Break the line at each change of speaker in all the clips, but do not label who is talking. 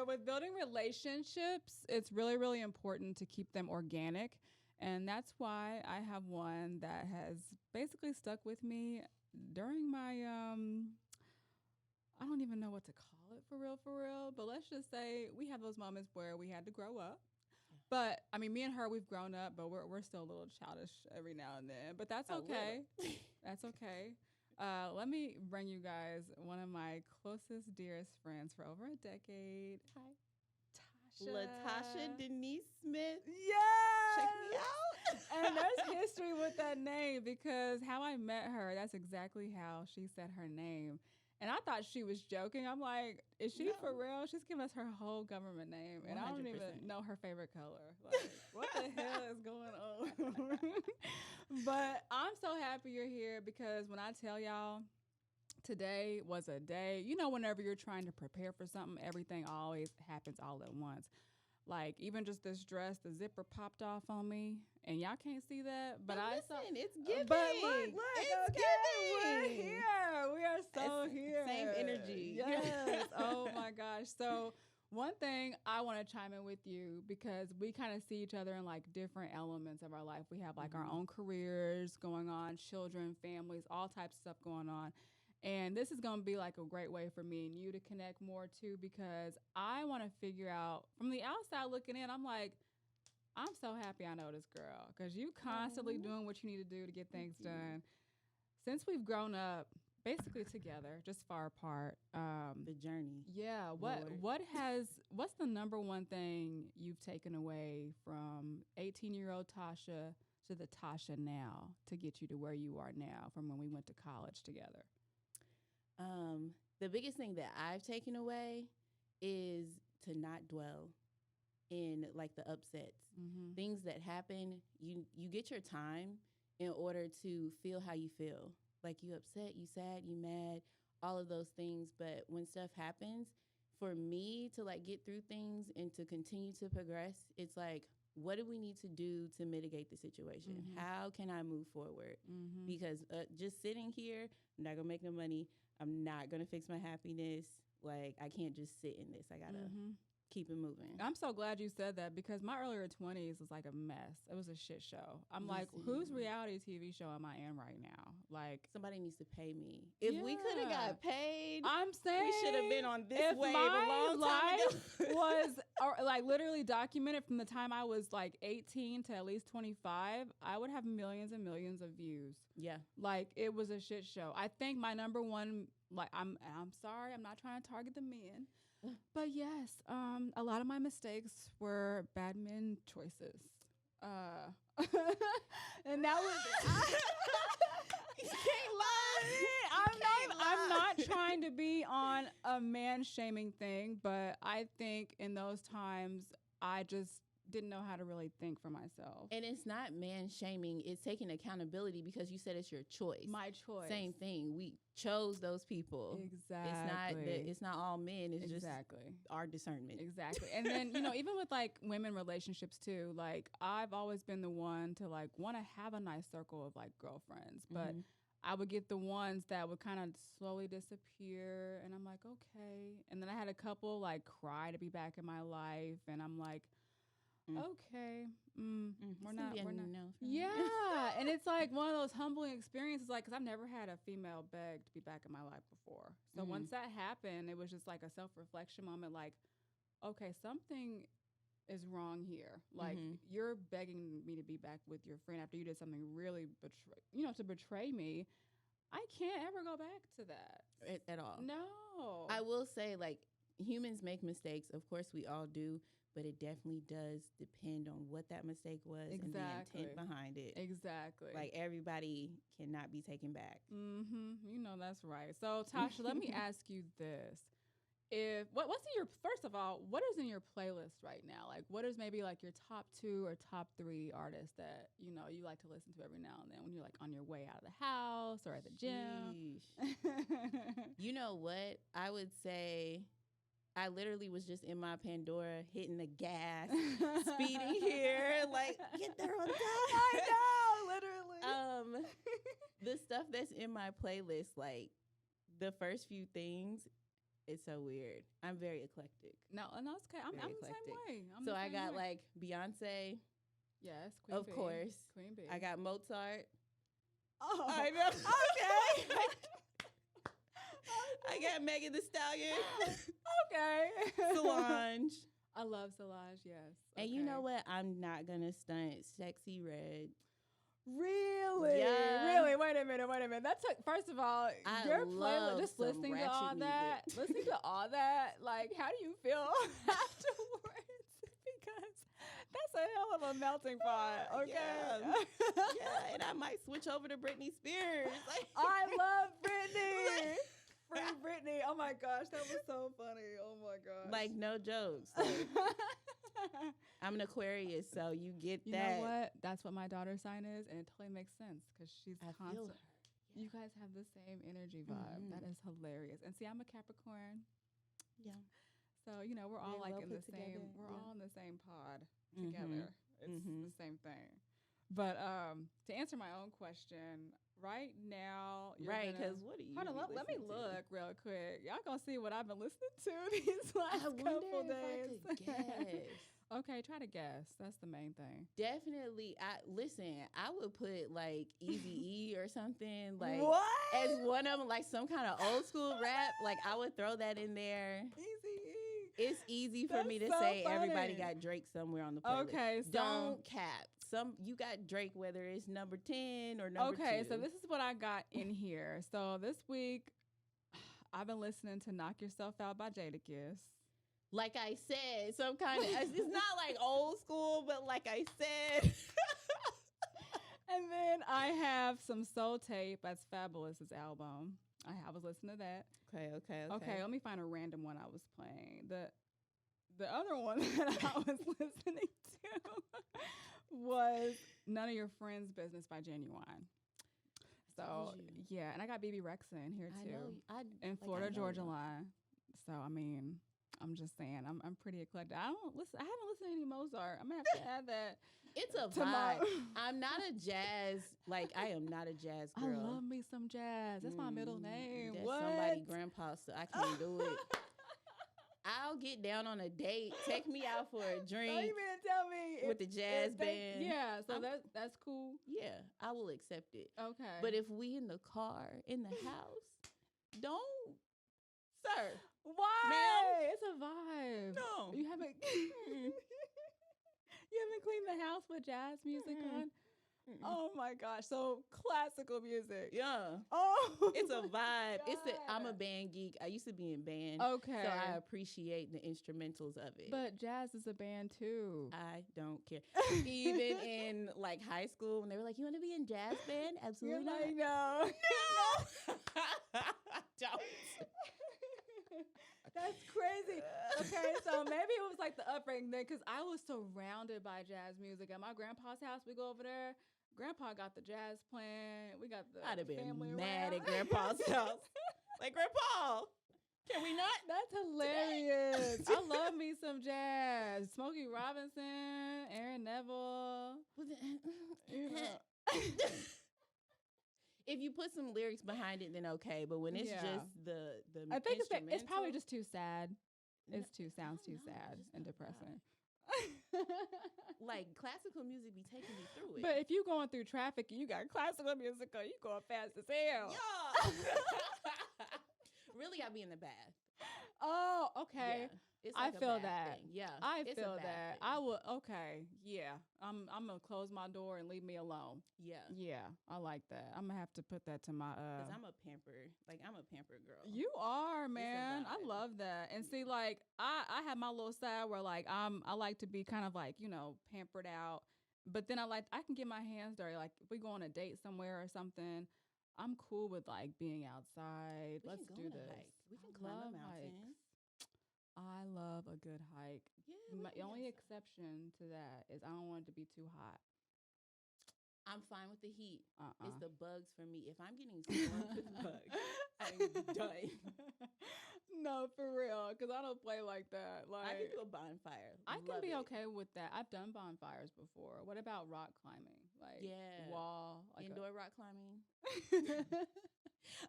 but with building relationships, it's really, really important to keep them organic. And that's why I have one that has basically stuck with me during my I don't even know what to call it for real. But let's just say we have those moments where we had to grow up. But I mean, me and her, we've grown up, but we're still a little childish every now and then. But that's okay. That's okay. Let me bring you guys one of my closest, dearest friends for over a decade. Hi, Tasha.
Latasha Denise Smith.
Yeah.
Check me out.
And there's history with that name because how I met her, that's exactly how she said her name. And I thought she was joking. I'm like, is she for real? She's giving us her whole government name. And 100%. I don't even know her favorite color. Like, what the hell is going on? But I'm so happy you're here because when I tell y'all, today was a day, you know, whenever you're trying to prepare for something, everything always happens all at once. Like, even just this dress, the zipper popped off on me. And y'all can't see that, but
it's giving.
But look,
it's
okay,
giving.
We're here. We are so here.
Same energy.
Yes. Oh my gosh. So one thing I want to chime in with you because we kind of see each other in like different elements of our life. We have like our own careers going on, children, families, all types of stuff going on. And this is going to be like a great way for me and you to connect more too because I want to figure out from the outside looking in, I'm like, I'm so happy I know this girl because you constantly doing what you need to do to get things done. Since we've grown up, basically together, just far apart.
The journey.
Yeah. What's the number one thing you've taken away from 18-year-old Tasha to the Tasha now to get you to where you are now from when we went to college together?
The biggest thing that I've taken away is to not dwell in like the upsets. Things that happen, you get your time in order to feel how you feel. Like you upset, you sad, you mad, all of those things. But when stuff happens, for me to like get through things and to continue to progress, it's like, what do we need to do to mitigate the situation? How can I move forward? Because just sitting here, I'm not gonna make no money. I'm not gonna fix my happiness. Like I can't just sit in this. I gotta keep it moving.
I'm so glad you said that because my earlier 20s was like a mess. It was a shit show. I'm like, whose reality TV show am I in right now? Like
somebody needs to pay me. If we could have got paid,
I'm saying
we should have been on this
if
wave
my
a long time ago.
was like literally documented from the time I was like 18 to at least 25, I would have millions and millions of views.
Yeah.
Like it was a shit show. I think my number one, like I'm sorry, I'm not trying to target the men. But yes, a lot of my mistakes were bad men choices. And that was
You can't lie.
I'm not trying to be on a man shaming thing, but I think in those times I just didn't know how to really think for myself.
And it's not man shaming, it's taking accountability because you said it's your choice.
My choice.
Same thing. We chose those people.
Exactly.
It's not all men. It's just our discernment.
Exactly. And then, you know, even with like women relationships too, like I've always been the one to like want to have a nice circle of like girlfriends, but I would get the ones that would kind of slowly disappear and I'm like, okay. And then I had a couple like cry to be back in my life and I'm like, okay, we're not. Yeah, and it's like one of those humbling experiences, like, because I've never had a female beg to be back in my life before. So once that happened, it was just like a self-reflection moment, like, okay, something is wrong here. Like, you're begging me to be back with your friend after you did something really to betray me. I can't ever go back to that
at all.
No.
I will say, like, humans make mistakes. Of course, we all do. But it definitely does depend on what that mistake was and the intent behind it.
Exactly.
Like everybody cannot be taken back.
You know that's right. So Tasha, let me ask you this: what's in your first of all, what is in your playlist right now? Like, what is maybe like your top 2 or top 3 artists that you know you like to listen to every now and then when you're like on your way out of the house or at the gym?
You know what? I would say. I literally was just in my Pandora hitting the gas, speeding here, like, get there on time.
I know, literally.
The stuff that's in my playlist, like, the first few things, It's so weird. I'm very eclectic.
No, it's okay. I'm the same way.
So I got like Beyonce.
Yes, Queen
of
Bee.
course.
Queen Bee.
I got Mozart.
Oh,
I know.
Okay.
I got Megan Thee Stallion.
Okay.
Solange.
I love Solange, yes.
And you know what? I'm not going to stunt. Sexy Red.
Really?
Yeah.
Really? Wait a minute. That took, first of all,
I
your
love
playlist, just
some
listening to
ratchet
all that,
music.
listening to all that, like, how do you feel afterwards? Because that's a hell of a melting pot, okay?
Yeah, and I might switch over to Britney Spears. Like,
I love Britney. Free Britney. Oh my gosh, that was so funny. Oh my gosh.
like no jokes. Like, I'm an Aquarius, so you get
You
that.
know what? That's what my daughter's sign is, and it totally makes sense because she's
I feel
constant.
her.
You guys have the same energy vibe.
Mhm.
That is hilarious. And see, I'm a Capricorn,
Yeah.
so you know we're all
Very
like
well
in the
put together,
same. We're
yeah.
all in the same pod
Mhm.
together. It's
Mhm.
the same thing. But to answer my own question, right now, you're
Right,
gonna-
because what do you
Hold on,
be
let me
listening to?
look real quick. Y'all gonna see what I've been listening to these last
I wonder
couple
if
days.
I could guess.
Okay, try to guess. That's the main thing.
Definitely, I would put like Easy E or something like
what?
as one of them, like some kind of old school rap. Like I would throw that in there.
Easy E.
It's easy for
That's
me to
so
say everybody
funny.
got Drake somewhere on the playlist.
Okay, so
Don't cap. You got Drake whether it's number 10 or number 2.
okay, so this is what I got in here. So this week, I've been listening to "Knock Yourself Out" by Jadakiss.
like I said, some kind of it's not like old school, but like I said.
And then I have some Soul Tape. That's Fabulous's album. I was listening to that.
Okay.
Okay, let me find a random one I was playing. The other one that I was listening to was "None of Your Friends' Business" by Genuine. So
Told you.
yeah, and I got BB Rexa in here
I
too,
know.
and
like, I
Florida
know
Georgia
you.
Line. So I mean, I'm just saying, I'm pretty eclectic. I haven't listened to any Mozart. I'm gonna have to add that.
It's a
to my-
vibe. I'm not a jazz. Like I am not a jazz
I
girl.
love me some jazz. That's my middle name.
That's
What?
somebody grandpa, so I can't do it. I'll get down on a date. Take me out for a
So
drink
you mean to tell me
with the jazz band.
Yeah, so
I'm-
that's cool.
Yeah, I will accept it.
Okay.
But if we in the car, in the house, don't, sir.
why?
Ma'am?
It's a vibe.
No.
You haven't you haven't cleaned the house with jazz music on? Oh my gosh. So classical music.
Yeah.
Oh,
It's a vibe. I'm a
God.
band geek. I used to be in band.
Okay.
So I appreciate the instrumentals of it.
But jazz is a band too.
I don't care. Even in like high school, when they were like, "You want to be in jazz band?"
You're
Absolutely
like,
not.
no.
Don't.
That's crazy. Okay, so maybe it was like the upbringing then, because I was surrounded by jazz music. At my grandpa's house, we go over there. Grandpa got the jazz playing. We got the
I'd have been
family
mad
around.
at Grandpa's house. Like, Grandpa, can we not?
That's hilarious. I love me some jazz. Smokey Robinson, Aaron Neville. You know.
If you put some lyrics behind it, then okay. But when it's
Yeah.
just the
I think it's probably
instrumental-
just too sad. It sounds
no,
too
no,
sad
it's
and
not
depressing.
like classical music be taking me through it.
But if you going through traffic and you got classical music on, you going fast as hell.
yeah. Really, I be in the bath.
Oh, okay.
Yeah. It's
I
like a
feel
bath
that.
thing. Yeah,
I
it's a
feel
bath
that.
thing.
I would. Okay. Yeah. I'm gonna close my door and leave me alone.
Yeah,
Yeah. I like that. I'm gonna have to put that to my.
because I'm a pamper girl.
You are,
a
man. I
vibe.
love that. And see, like, I have my little side where like I like to be kind of like, pampered out. But then I can get my hands dirty. Like if we go on a date somewhere or something, I'm cool with like being outside.
We
Let's
can
do
go on a
this.
hike. We can
I
climb a
love
mountain.
hikes. I love a good hike.
Yeah, we
My
can
only
get outside.
exception to that is I don't want it to be too hot.
I'm fine with the heat.
Uh-uh.
It's the bugs for me. If I'm getting swarmed with bugs, I'm done.
No, for real, because I don't play like that. Like
I can do a bonfire.
I can
Love
be
it.
okay with that. I've done bonfires before. What about rock climbing? Like
Yeah.
wall, like
Indoor rock climbing.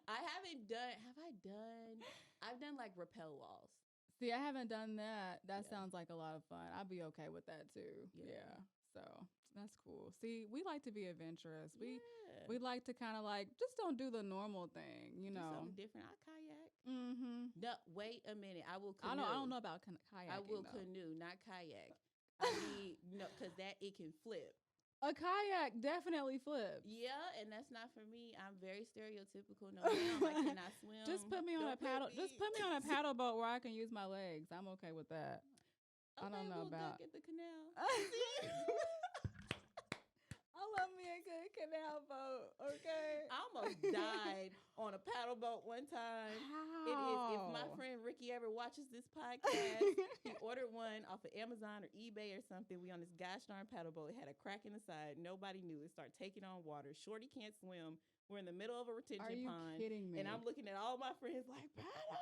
I haven't done. Have I done? I've done like rappel walls.
See, I haven't done that. That
Yeah.
sounds like a lot of fun. I'd be okay with that too.
Yeah.
Yeah. So that's cool. See, we like to be adventurous. We
Yeah.
like to kind of like just don't do the normal thing, you
Do
know.
something different. I kayak.
Mm-hmm.
No, wait a minute. I will canoe.
I don't know about kayaking.
I will
though.
canoe, not kayak. I need no, because that it can flip.
A kayak definitely flips.
Yeah, and that's not for me. I'm very stereotypical. No, ma'am, I cannot swim.
Just put me on
Don't
a paddle.
me.
Just put me on a paddle boat where I can use my legs. I'm okay with that. I don't know
we'll
about.
duck at the canal.
I love me a good canal boat. Okay.
I almost died on a paddle boat one time.
How?
It is. If my friend Ricky ever watches this podcast, he ordered one off of Amazon or eBay or something. We on this gosh darn paddle boat. It had a crack in the side. Nobody knew. It started taking on water. Shorty can't swim. We're in the middle of a retention
Are you
pond.
kidding me?
And I'm looking at all my friends like, paddle.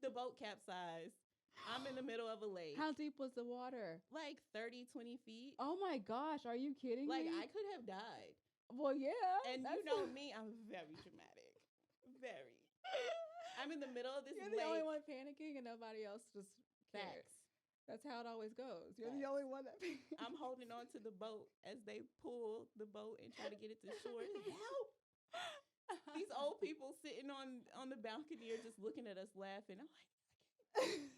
The boat capsized. I'm in the middle of a lake.
How deep was the water?
Like 30, 20 feet.
Oh my gosh, are you kidding
Like,
me?
I could have died.
Well, yeah.
And you know me, I'm very dramatic. Very. I'm in the middle of this
You're
lake.
the only one panicking and nobody else just cares.
Facts.
That's how it always goes. You're the
Facts.
only one that
I'm holding on to the boat as they pull the boat and try to get it to shore. Help! These old people sitting on the balcony are just looking at us laughing. I'm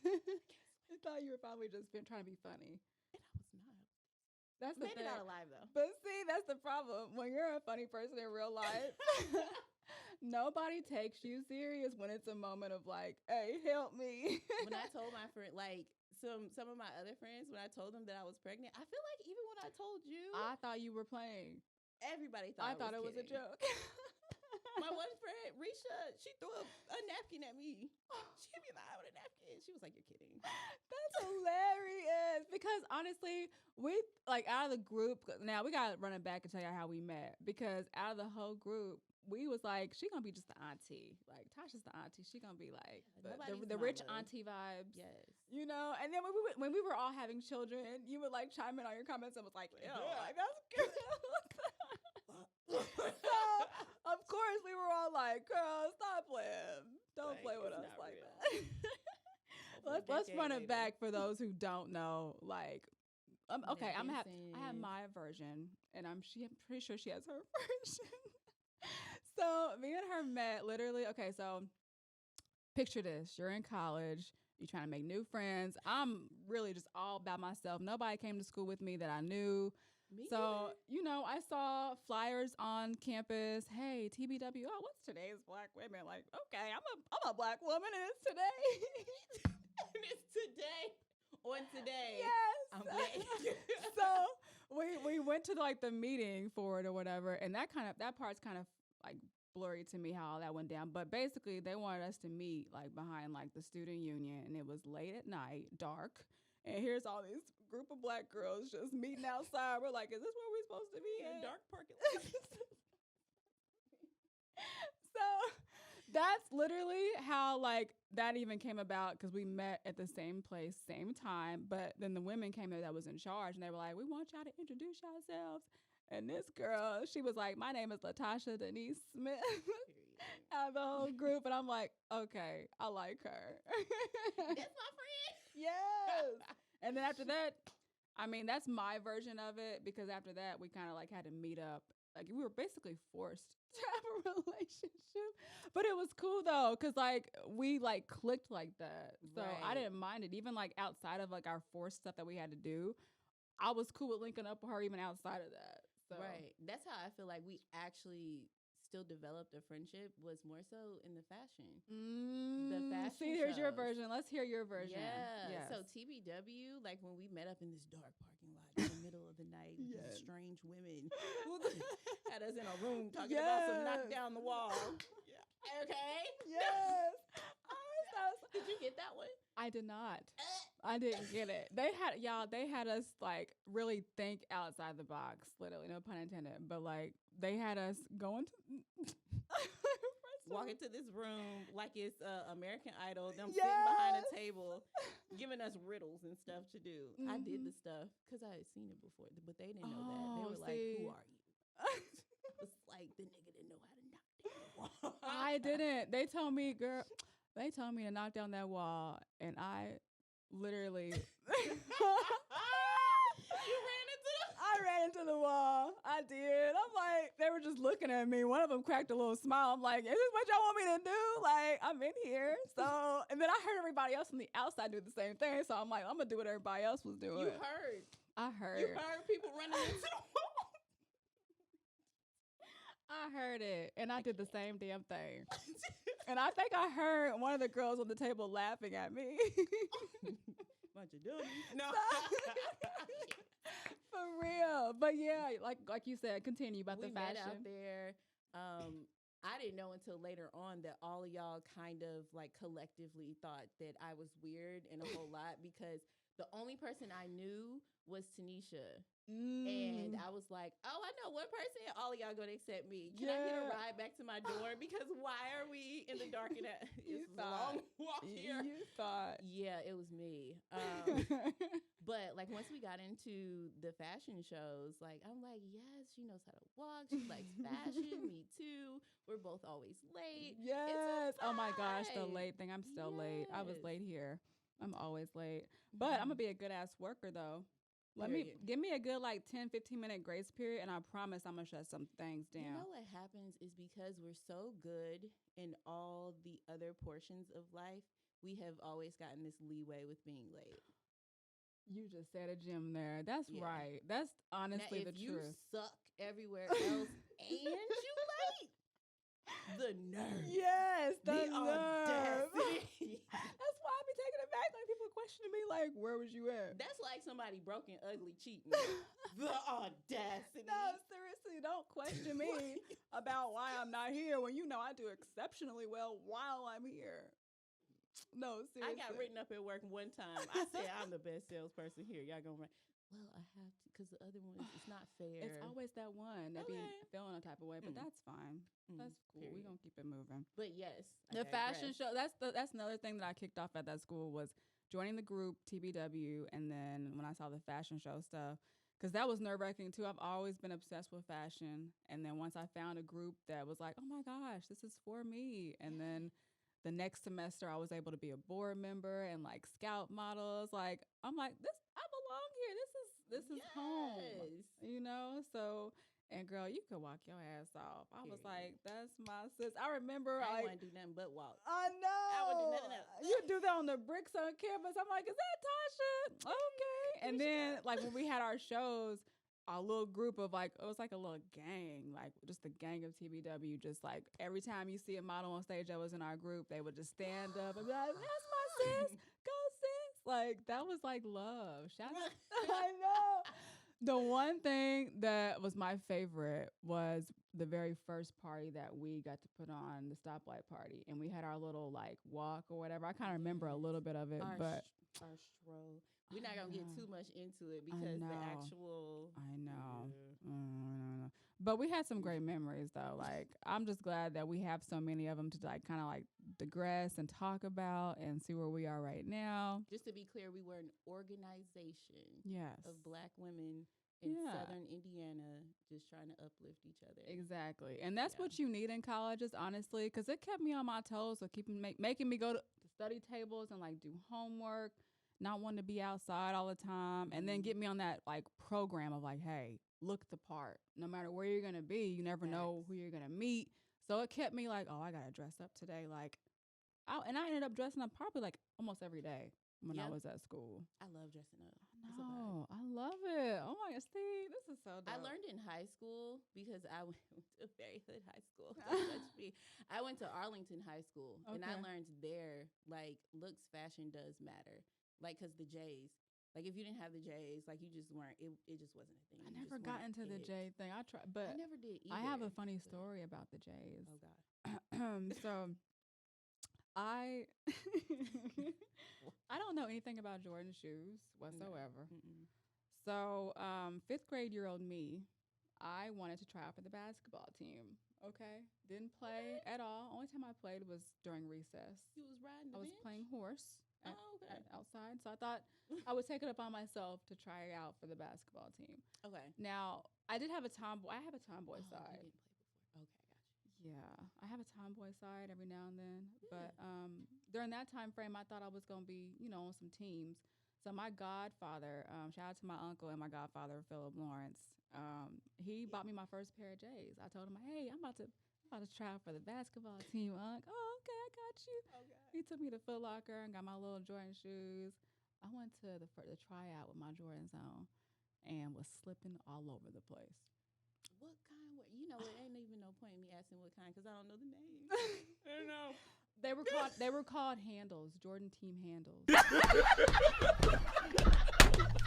like,
I thought you were probably just been trying to be funny.
and I was not.
That's the
Made
thing.
it out alive though.
But see, that's the problem. When you're a funny person in real life, nobody takes you serious when it's a moment of like, hey, help me.
When I told my friend, like some of my other friends, when I told them that I was pregnant, I feel like even when I told you,
I thought you were playing.
everybody thought
I thought it was a
kidding.
joke.
My one friend, Risha, she threw a napkin at me. She hit me in the eye with a napkin. She was like, "You're kidding."
That's hilarious. Because honestly, we like out of the group. Now we gotta run it back and tell you how we met. Because out of the whole group, we was like, she gonna be just the auntie. Like Tasha's the auntie. She gonna be like
Nobody's
the rich
mama.
auntie vibes.
Yes.
You know. And then when we were all having children, you would like chime in on your comments and was like, "Ew, like that's good." So of course we were all like, "Girl, stop playing. Don't
Like,
play with
it's
us
not
like
real.
that." Let's run it back for those who don't know. Like, okay, I have my version, and I'm pretty sure she has her version. So me and her met literally. Okay, so picture this: you're in college. You're trying to make new friends. I'm really just all by myself. Nobody came to school with me that I knew.
Me
So,
either.
you know, I saw flyers on campus. Hey, TBW. Oh, what's today's Black women? Like, okay, I'm a Black woman, and it's today.
And it's today. On today.
Yes.
I'm Black.
So we went to like the meeting for it or whatever, and that part's kind of like blurry to me how all that went down. But basically, they wanted us to meet like behind like the student union, and it was late at night, dark. And here's all these group of Black girls just meeting outside. We're like, is this where we're supposed to be
In
at?
a dark parking lot.
So that's literally how like that even came about, because we met at the same place, same time. But then the women came in that was in charge, and they were like, we want y'all to introduce yourselves. And this girl, she was like, my name is Latasha Denise Smith. Out of the whole group. And I'm like, okay, I like her.
That's my friend.
Yes. And then after that, I mean, that's my version of it, because after that, we kind of like had to meet up. Like, we were basically forced to have a relationship. But it was cool though, because like we like clicked like that. So I
Right.
didn't mind it. Even like outside of like our forced stuff that we had to do, I was cool with linking up with her even outside of that. So.
Right. That's how I feel like we actually still developed a friendship, was more so in the fashion. The fashion
See, here's your
shows.
version. Let's hear your version.
Yeah.
Yes.
So TBW, like when we met up in this dark parking lot in the middle of the night with
Yes.
these strange women who had us in a room talking about some knock down the wall. Okay.
Yes.
Did you get that one?
I did not. I didn't get it. They had us like really think outside the box, literally, no pun intended. But like they had us going to
walk into this room like it's American Idol, them sitting behind a table, giving us riddles and stuff to do. I did the stuff because I had seen it before, but they didn't know that. They were like, "Who are you?" It's like the nigga didn't know how to knock down the wall.
I didn't. They told me, girl. They told me to knock down that wall, and I literally. I ran into the wall. I did. I'm like, they were just looking at me. One of them cracked a little smile. I'm like, is this what y'all want me to do? Like, I'm in here. So, and then I heard everybody else on the outside do the same thing. So I'm like, I'm going to do what everybody else was doing.
You heard.
I heard.
You heard people running into the wall.
I heard it. And I did the same damn thing. And I think I heard one of the girls on the table laughing at me.
Bunch of dummies. No.
For real. But yeah, like you said, continue about the fashion.
We met out there. I didn't know until later on that all of y'all kind of like collectively thought that I was weird and a whole lot because the only person I knew was Tanisha. And I was like, oh, I know one person. All of y'all going to accept me. Can I get a ride back to my dorm? Because why are we in the dark? And it's a long walk here.
You thought.
Yeah, it was me. But like once we got into the fashion shows, like I'm like, yes, she knows how to walk. She likes fashion. Me too. We're both always late.
Yes. Oh my gosh, the late thing. I'm still late. I was late here. I'm always late. But I'm going to be a good ass worker though. Give me a good like 10-15 minute grace period, and I promise I'm gonna shut some things down.
You know what happens is because we're so good in all the other portions of life, we have always gotten this leeway with being late.
You just said a gem there. That's right. That's honestly the truth.
If you suck everywhere else and you late, the nerve.
Yes, the nerve.
Audacity.
That's why I be taking it back. Like people questioning me, like, where was you at?
That's like somebody broke and ugly cheating. The audacity.
No, seriously, don't question me about why I'm not here when you know I do exceptionally well while I'm here. No, seriously.
I got written up at work one time. I said I'm the best salesperson here. Y'all gonna well, I have to, because the other one, it's not fair.
It's always that one that be feeling a type of way, but that's fine. That's cool. We're going to keep it moving.
But yes.
The fashion show, that's another thing that I kicked off at that school was joining the group, TBW, and then when I saw the fashion show stuff, because that was nerve-wracking too. I've always been obsessed with fashion. And then once I found a group that was like, oh my gosh, this is for me. And then the next semester, I was able to be a board member and like scout models. Like, I'm like, I belong here. This is home, you know? So, and girl, you could walk your ass off. I was like, that's my sis. I remember
I want to do nothing but walk.
I know.
I would do nothing else.
You do that on the bricks on campus. I'm like, is that Tasha? Okay. And then like when we had our shows, our little group of like, it was like a little gang, like just a gang of TBW. Just like every time you see a model on stage that was in our group, they would just stand up and be like, that's my sis. Go sis. Like that was like love. Shout out. I know. The one thing that was my favorite was the very first party that we got to put on, the stoplight party. And we had our little like walk or whatever. I kind of remember a little bit of it, but
our stroll. We're not going to get too much into it because the actual.
I know. But we had some great memories though. Like, I'm just glad that we have so many of them to like kind of like digress and talk about and see where we are right now.
Just to be clear, we were an organization of Black women in Southern Indiana just trying to uplift each other.
Exactly. And that's what you need in colleges, honestly, because it kept me on my toes. So making me go to study tables and like do homework. Not wanting to be outside all the time, and then get me on that like program of like, hey, look the part. No matter where you're gonna be, you never know who you're gonna meet. So it kept me like, oh, I gotta dress up today. Like, I ended up dressing up probably like almost every day when I was at school.
I love dressing up.
No, I love it. Oh my gosh, Steve, this is so dope.
I learned in high school because I went to very hood high school. I went to Arlington High School, and I learned there like looks, fashion does matter. Like, because the J's, like, if you didn't have the J's, like, you just weren't, it just wasn't a thing.
I never got into the J thing. I tried, but
I never did either.
I have a funny story about the J's.
Oh, God.
So, I don't know anything about Jordan shoes whatsoever.
Mm-mm.
So, 5th grade-year-old me, I wanted to try out for the basketball team. Okay, didn't play at all. Only time I played was during recess.
You was riding
I
the
was
bench?
playing horse
Okay.
outside, so I thought I would take it upon myself to try out for the basketball team.
Okay.
Now, I did have a tomboy. I have a tomboy
You
side.
didn't play before. Okay, gotcha.
Yeah, I have a tomboy side every now and then.
Yeah.
But during that time frame, I thought I was gonna be, on some teams. So my godfather, shout out to my uncle and my godfather, Philip Lawrence. He bought me my first pair of J's. I told him, "Hey, I'm about to try out for the basketball team, Unc." "Oh, okay, I got you."
Okay.
He took me to Foot Locker and got my little Jordan shoes. I went to the tryout with my Jordans on and was slipping all over the place.
What kind were you know? It ain't even no point in me asking what kind because I don't know the name. I don't know.
They were called handles, Jordan team handles.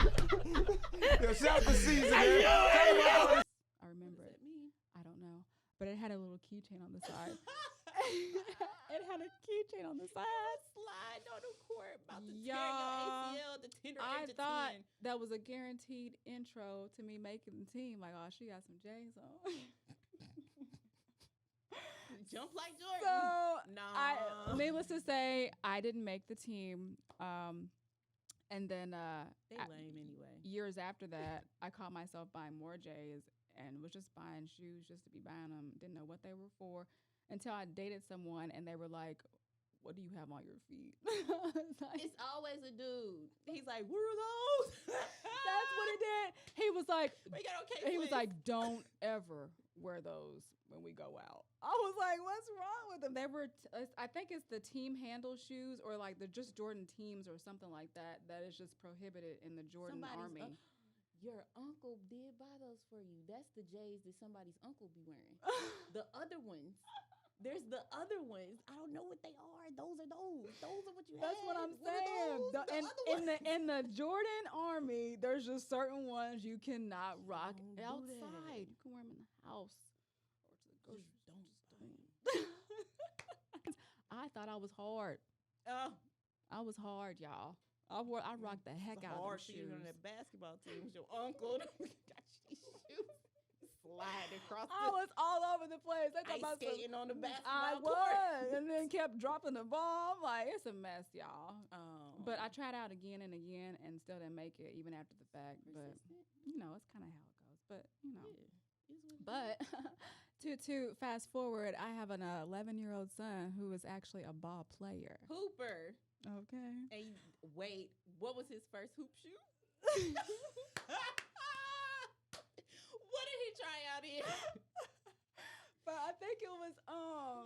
Yo, shout for season.
I remember
What does
it.
that mean?
I don't know, but it had a little keychain on the side. It had a keychain on the side.
Slide on the court about to tear
Y'all,
your ACL to 10 or
I
8 to
thought
10.
that was a guaranteed intro to me making the team. Like, oh, she got some J's on.
Jump like Jordan.
So,
No.
needless to say, I didn't make the team. And then
They lame anyway.
years after that, I caught myself buying more J's and was just buying shoes just to be buying them. Didn't know what they were for until I dated someone and they were like, "What do you have on your feet?"
It's always a dude. He's like, "What are those?"
That's what he did. He was like,
We got okay.
he was like, "Don't ever wear those when we go out." I was like, "What's wrong with them?" They were, I think it's the team handle shoes or like the just Jordan teams or something like that. That is just prohibited in the Jordan Army.
Your uncle did buy those for you. That's the J's that somebody's uncle be wearing. The other ones. There's the other ones. I don't know what they are. Those are those. Those are what you
That's
have.
what I'm
What are
saying.
those? The other ones.
In the Jordan Army, there's just certain ones you cannot rock
Don't do
outside.
that.
You can wear them in the house or to the grocery
Just
store.
don't buy 'em.
I thought I was hard.
Oh,
I was hard, y'all. I rocked the heck out of them
hard
shoes.
seeing on that basketball team with your uncle. Got you these shoes. Slide across
I
the
was all over the place. They
ice
talking about
skating on the
I
basketball
was,
court.
and then kept dropping the ball. I'm like, it's a mess, y'all.
Oh.
But I tried out again and again and still didn't make it, even after the fact. But
Persistent.
it's kind of how it goes. But
Yeah, is what it
But to fast forward, I have an 11-year-old son who is actually a ball player.
is. Hooper.
Okay.
And wait, what was his first hoop shoe? What did he try out in?
But I think it was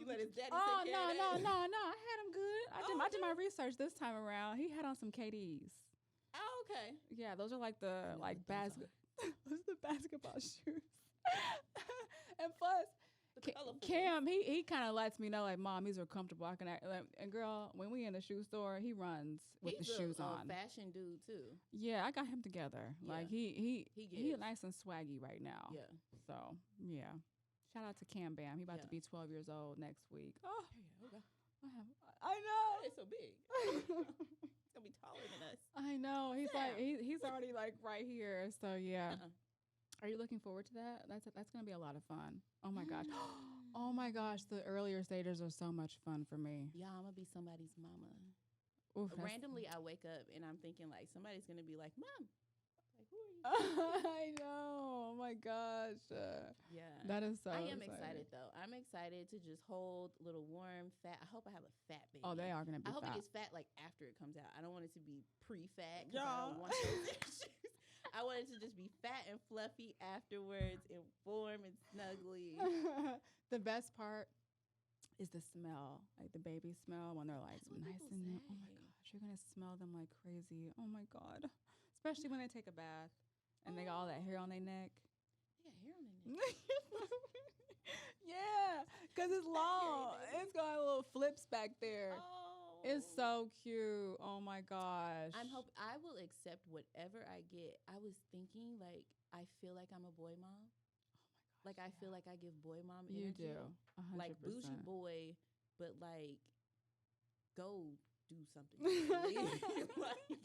You let his daddy
oh
take care
no
of
no
that?
no no! I had him good. I did my
Okay.
research this time around. He had on some KDs.
Oh, okay.
Yeah, those are like the
know
like
what those
basket. Those are the basketball shoes. And plus,
The colorful
Cam, he kind of lets me know, like, Mom, these are comfortable. I can act, like, and girl, when we in the shoe store, he runs with
He's
the shoes
a
on.
fashion dude too.
Yeah, I got him together. Like
He
he
gets.
nice and swaggy right now.
Yeah.
So yeah, shout out to Cam Bam. He about to
Yeah.
be 12 years old next week. Oh,
Okay.
I know.
It's so big. It's gonna be taller than us.
I know. He's
Sam.
like he's already like right here. So yeah.
Uh-uh.
Are you looking forward to that? That's gonna be a lot of fun. Oh my gosh. Oh my gosh. The earlier stages are so much fun for me.
Yeah, I'm gonna be somebody's mama.
Oof, that's-
Randomly, I wake up and I'm thinking like somebody's gonna be like, "Mom, like who are you?"
I know. Oh my gosh.
Yeah,
That is so.
I am
exciting.
excited though. I'm excited to just hold little warm, fat. I hope I have a fat baby.
Oh, they are gonna be
I hope
fat.
it gets fat like after it comes out. I don't want it to be pre-fat. 'Cause I
Yeah.
don't want those issues. I want it to just be fat and fluffy afterwards, and warm and snuggly.
The best part is the smell, like the baby smell when they're like
That's what
nice
people
and new. Oh my
say.
gosh, you're gonna smell them like crazy. Oh my god, especially when they take a bath and they got all that hair on their neck.
They got hair on their neck.
Yeah, because it's long.
baby.
It's got little flips back there.
Oh.
It's so cute. Oh my gosh.
I'm hope I will accept whatever I get. I was thinking like I feel like I'm a boy mom. Like I feel like I give boy mom
You
energy.
do. 100%.
Like bougie boy, but like go do something differently. Like,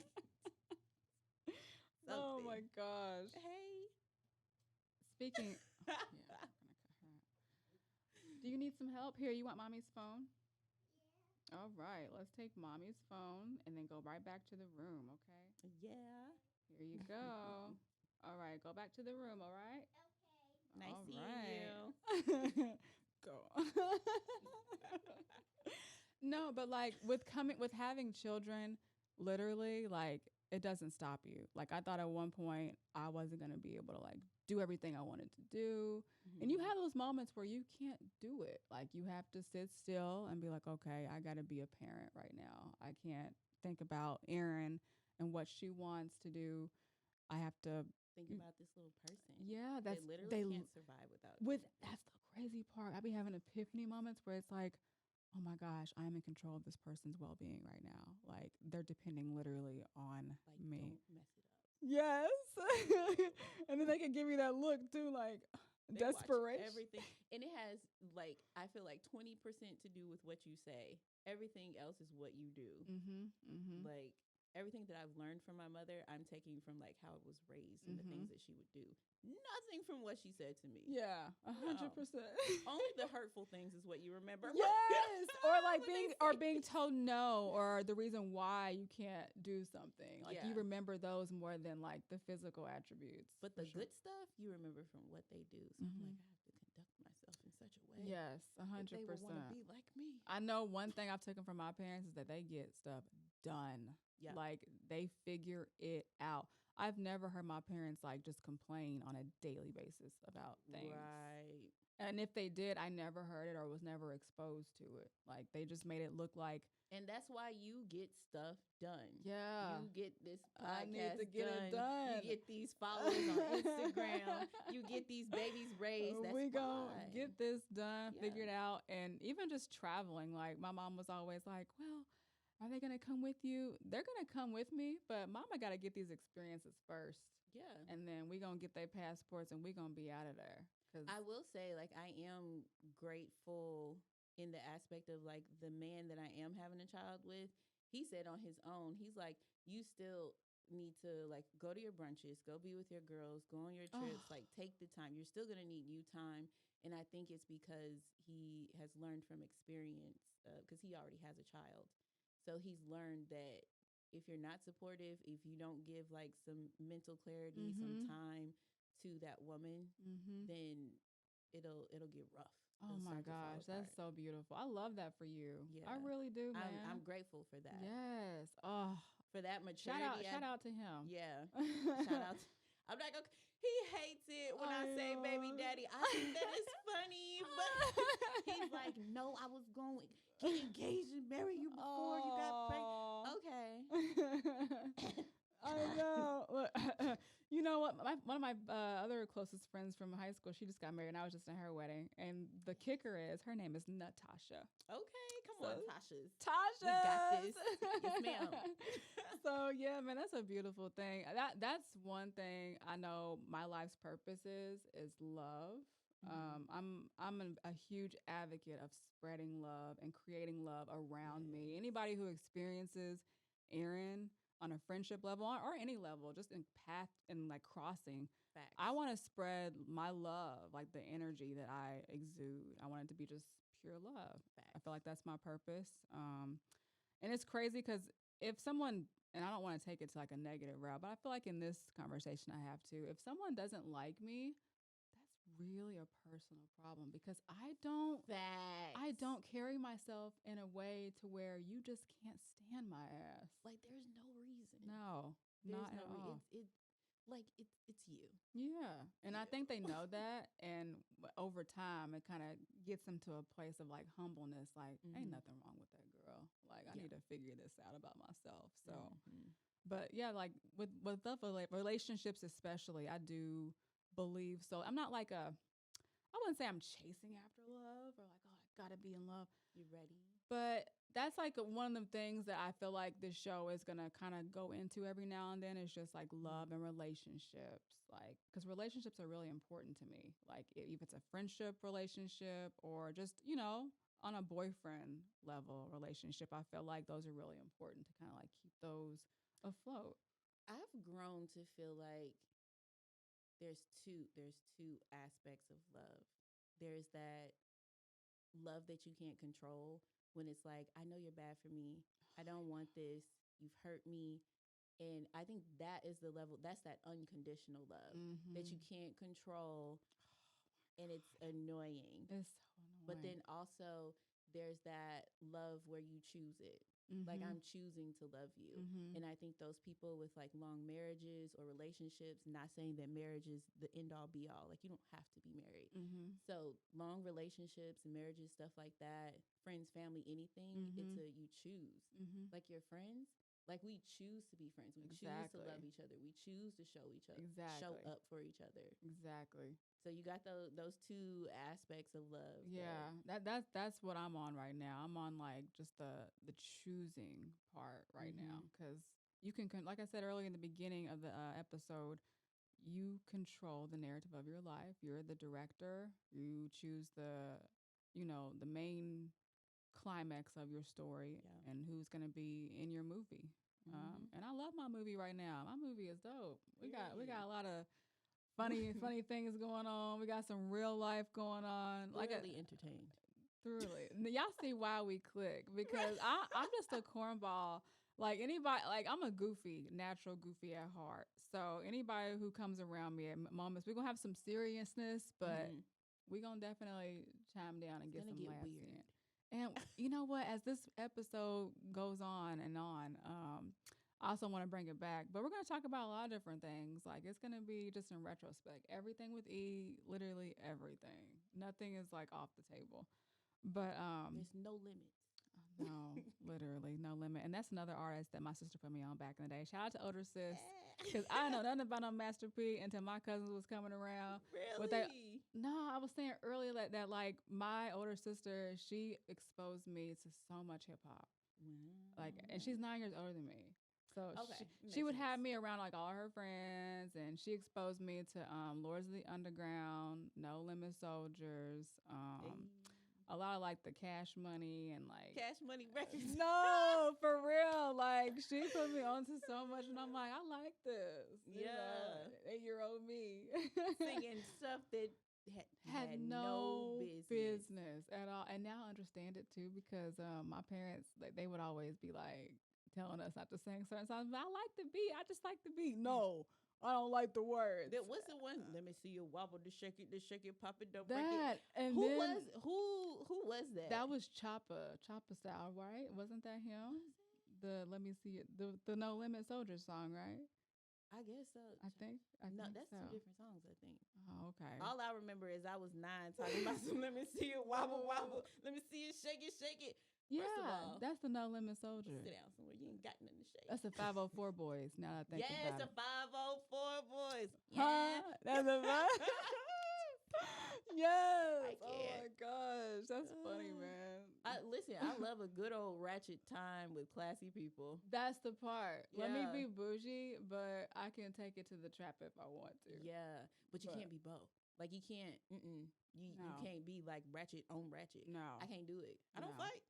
oh my gosh.
Hey.
Speaking. Yeah, I'm gonna cut her out. Do you need some help? Here, you want mommy's phone? Yeah. All right, let's take mommy's phone and then go right back to the room, okay?
Yeah.
Here you go. All right, go back to the room, all right?
Nice
All
seeing
right. Go. No, but like with having children, literally, like it doesn't stop you. Like I thought at one point I wasn't gonna be able to like do everything I wanted to do.
Mm-hmm.
And you have those moments where you can't do it. Like you have to sit still and be like, okay, I gotta be a parent right now. I can't think about Erin and what she wants to do. I have to
think about this little person.
Yeah,
they literally can't survive without
that's the crazy part. I be having epiphany moments where it's like, oh my gosh, I'm in control of this person's well-being right now. Like they're depending literally on me.
Don't mess it up.
Yes. And then they can give you that look too, like
they
desperation.
Everything. And it has like, I feel like 20% to do with what you say. Everything else is what you do. Like everything that I've learned from my mother, I'm taking from like how I was raised and the things that she would do. Nothing from what she said to me.
Yeah, 100%.
Only the hurtful things is what you remember.
Yes, or like being told no, or the reason why you can't do something. Like you remember those more than like the physical attributes.
But the good stuff you remember from what they do. So I'm like, I have to conduct myself in such a way.
Yes, 100%.
They would want to be like me.
I know one thing I've taken from my parents is that they get stuff done. Yeah. Like they figure it out. I've never heard my parents like just complain on a daily basis about things.
Right.
And if they did, I never heard it or was never exposed to it. Like they just made it look like.
And that's why you get stuff done.
Yeah.
You get this podcast
I need to get it done.
You get these followers on Instagram. You get these babies raised.
We gonna get this done, figured out. And even just traveling, like my mom was always like, well, are they going to come with you? They're going to come with me, but mama got to get these experiences first.
Yeah.
And then we going to get their passports and we going to be out of there.
I will say, like, I am grateful in the aspect of, like, the man that I am having a child with. He said on his own, he's like, you still need to, like, go to your brunches, go be with your girls, go on your trips, like, take the time. You're still going to need you time. And I think it's because he has learned from experience, because he already has a child. So he's learned that if you're not supportive, if you don't give like some mental clarity, some time to that woman, then it'll get rough.
Oh my gosh, that's so beautiful. I love that for you. Yeah. I really do, man.
I'm grateful for that.
Yes. Oh,
for that maturity.
Shout out to him.
Yeah. Shout out. I'm like, okay, he hates it when I say baby daddy. I think that is funny, but he's like, no, I was going get engaged and marry you before you got pregnant. Okay.
I know. You know what? One of my other closest friends from high school, she just got married, and I was just in her wedding. And the kicker is, her name is Natasha.
Okay, come on, Tasha's.
Tasha,
we got this. Yes, ma'am.
So yeah, man, that's a beautiful thing. That's one thing I know. My life's purpose is love. I'm a huge advocate of spreading love and creating love around me. Anybody who experiences Erin on a friendship level or any level, just in path and like crossing,
Facts.
I want to spread my love, like the energy that I exude. I want it to be just pure love. Facts. I feel like that's my purpose. And it's crazy because if someone, and I don't want to take it to like a negative route, but I feel like in this conversation I have to, if someone doesn't like me, really a personal problem because I don't carry myself in a way to where you just can't stand my ass.
Like there's no reason.
No, not at all.
It's you.
Yeah. And I think they know that. And over time, it kind of gets them to a place of like humbleness. Like, ain't nothing wrong with that girl. Like, I need to figure this out about myself. So, but yeah, like with the relationships, especially, I do believe so. I'm not like I wouldn't say I'm chasing after love or like, oh, I gotta be in love.
You ready?
But that's like one of the things that I feel like this show is gonna kind of go into every now and then. It's just like love and relationships, like because relationships are really important to me. Like if it's a friendship relationship or just on a boyfriend level relationship, I feel like those are really important to kind of like keep those afloat.
I've grown to feel like there's two aspects of love. There's that love that you can't control when it's like, I know you're bad for me. I don't want this. You've hurt me. And I think that is the level, that's that unconditional love that you can't control, and it's annoying.
It's so annoying.
But then also there's that love where you choose it. Like, I'm choosing to love you. And I think those people with like long marriages or relationships, not saying that marriage is the end all be all, like you don't have to be married. So long relationships and marriages, stuff like that, friends, family, anything, it's a you choose. Like your friends, like we choose to be friends. We choose to love each other. We choose to show each other, show up for each other.
Exactly.
So you got those two aspects of love.
Yeah, that's what I'm on right now. I'm on like just the choosing part right now, because you can like I said earlier in the beginning of the episode, you control the narrative of your life. You're the director. You choose the main climax of your story and who's going to be in your movie. And I love my movie right now. My movie is dope. We got a lot of funny things going on. We got some real life going on.
Thoroughly entertained.
Thoroughly. Y'all see why we click, because I'm just a cornball. Like anybody, like I'm a natural goofy at heart. So anybody who comes around me at moments, we're gonna have some seriousness, but we're gonna definitely chime down and get some laughs in. And you know what? As this episode goes on and on, I also want to bring it back, but we're going to talk about a lot of different things. Like it's going to be just in retrospect, everything with E, literally everything. Nothing is like off the table, but
there's no limit.
No, literally no limit. And that's another artist that my sister put me on back in the day. Shout out to older sis, because I didn't know nothing about no Master P until my cousins was coming around.
Really?
No, I was saying earlier that like my older sister, she exposed me to so much hip hop. Like, and she's 9 years older than me. So she would have me around like all her friends, and she exposed me to Lords of the Underground, No Limit Soldiers, a lot of like the Cash Money and like
Cash Money records.
No, for real. Like she put me onto so much, and I'm like, I like this.
Yeah,
8-year-old me
singing stuff that had no
business at all. And now I understand it too, because my parents, like, they would always be like telling us not to sing certain songs. But I like the beat. I just like the beat. No, I don't like the words.
What's the one? Let me see you wobble, to shake it, pop it, don't
break it. And
who was that?
That was Choppa Style, right? Wasn't that him? The Let Me See It, the No Limit Soldier song, right?
I guess so.
I think
no, that's
so.
Two different songs, I think.
Oh, okay.
All I remember is I was 9 talking about some let me see it wobble, let me see it shake it.
Yeah, that's the No Limit Soldier.
Sit down somewhere. You ain't got nothing to shake.
That's the 504 Boys. Now that I think about it.
Yes, the 504 Boys.
Yeah. That's a Yes. Oh my gosh, that's funny, man.
Listen, I love a good old ratchet time with classy people.
That's the part. Yeah. Let me be bougie, but I can take it to the trap if I want to.
Yeah, but you can't be both. Like you can't. You can't be like ratchet on ratchet.
No,
I can't do it. I don't fight.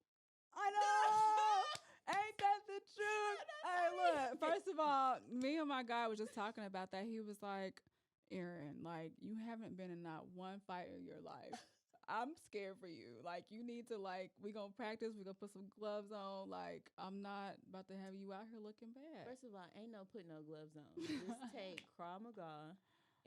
I know. Ain't that the truth? Hey, look. First of all, me and my guy was just talking about that. He was like, Erin, like, you haven't been in not one fight in your life. I'm scared for you. Like, you need to, like, we gonna practice. We gonna put some gloves on. Like, I'm not about to have you out here looking bad.
First of all, ain't no putting no gloves on. Just take Krav Maga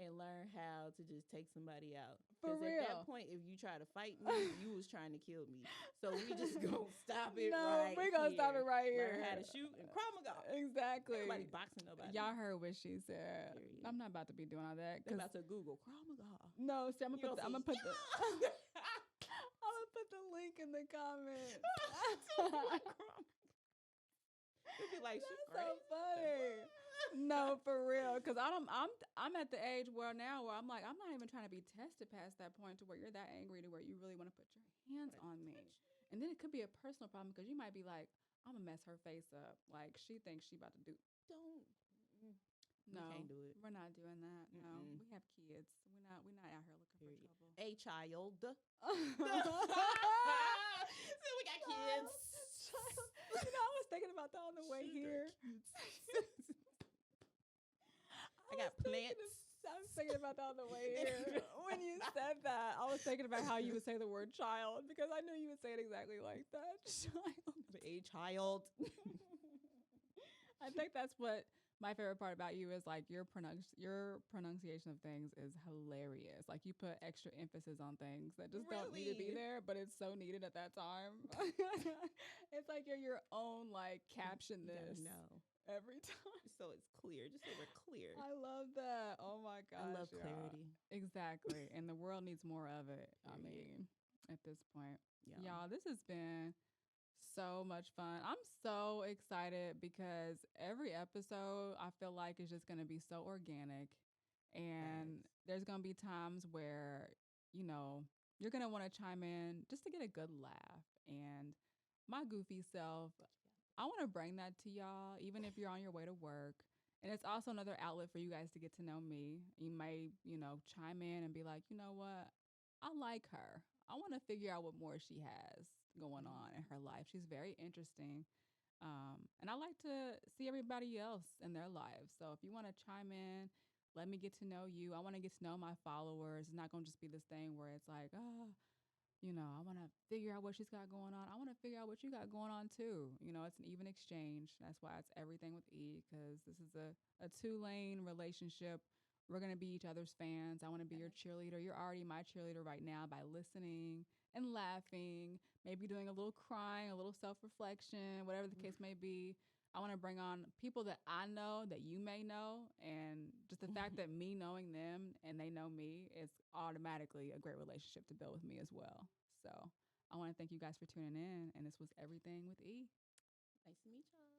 and learn how to just take somebody out.
For real.
At that point, if you try to fight me, you was trying to kill me. So we just gonna stop it right here.
We're gonna stop it right here.
Learn how to shoot and Krav Maga.
Exactly.
Nobody boxing nobody.
Y'all heard what she said. Period. I'm not about to be doing all that.
They're about to Google Krav Maga.
No, see, I'm gonna put the link in the comments.
It'd be like, she's
so funny. No, for real. Because I'm at the age where I'm like, I'm not even trying to be tested past that point to where you're that angry to where you really want to put your hands on me. And then it could be a personal problem, because you might be like, I'm gonna mess her face up. Like she thinks she about to do. No,
we can't do it.
We're not doing that. No, we have kids. We're not out here looking for trouble.
A child. So we got kids.
You know, I was thinking about that on the way here.
I got plants.
I was thinking about that on the way here. When you said that, I was thinking about how you would say the word child because I knew you would say it exactly like that. Child.
A child.
I think that's what my favorite part about you is like your pronunciation of things is hilarious. Like you put extra emphasis on things that just don't need to be there, but it's so needed at that time. It's like you're your own like caption this every time.
So it's clear. Just so we're clear.
I love that. Oh my gosh.
I love clarity.
Exactly. And the world needs more of it. I mean, at this point. Y'all, this has been so much fun. I'm so excited because every episode I feel like is just going to be so organic. And there's going to be times where, you know, you're going to want to chime in just to get a good laugh. And my goofy self, I want to bring that to y'all, even if you're on your way to work. And it's also another outlet for you guys to get to know me. You may, you know, chime in and be like, you know what? I like her. I want to figure out what more she has going on in her life. She's very interesting. And I like to see everybody else in their lives. So if you want to chime in, let me get to know you. I want to get to know my followers. It's not going to just be this thing where it's like, you know, I want to figure out what she's got going on. I want to figure out what you got going on too. You know, it's an even exchange. That's why it's everything with E, because this is a 2-lane relationship. We're going to be each other's fans. I want to be your cheerleader. You're already my cheerleader right now by listening and laughing, maybe doing a little crying, a little self-reflection, whatever the case may be. I want to bring on people that I know that you may know. And just the fact that me knowing them and they know me is automatically a great relationship to build with me as well. So I want to thank you guys for tuning in. And this was Everything with E.
Nice to meet y'all.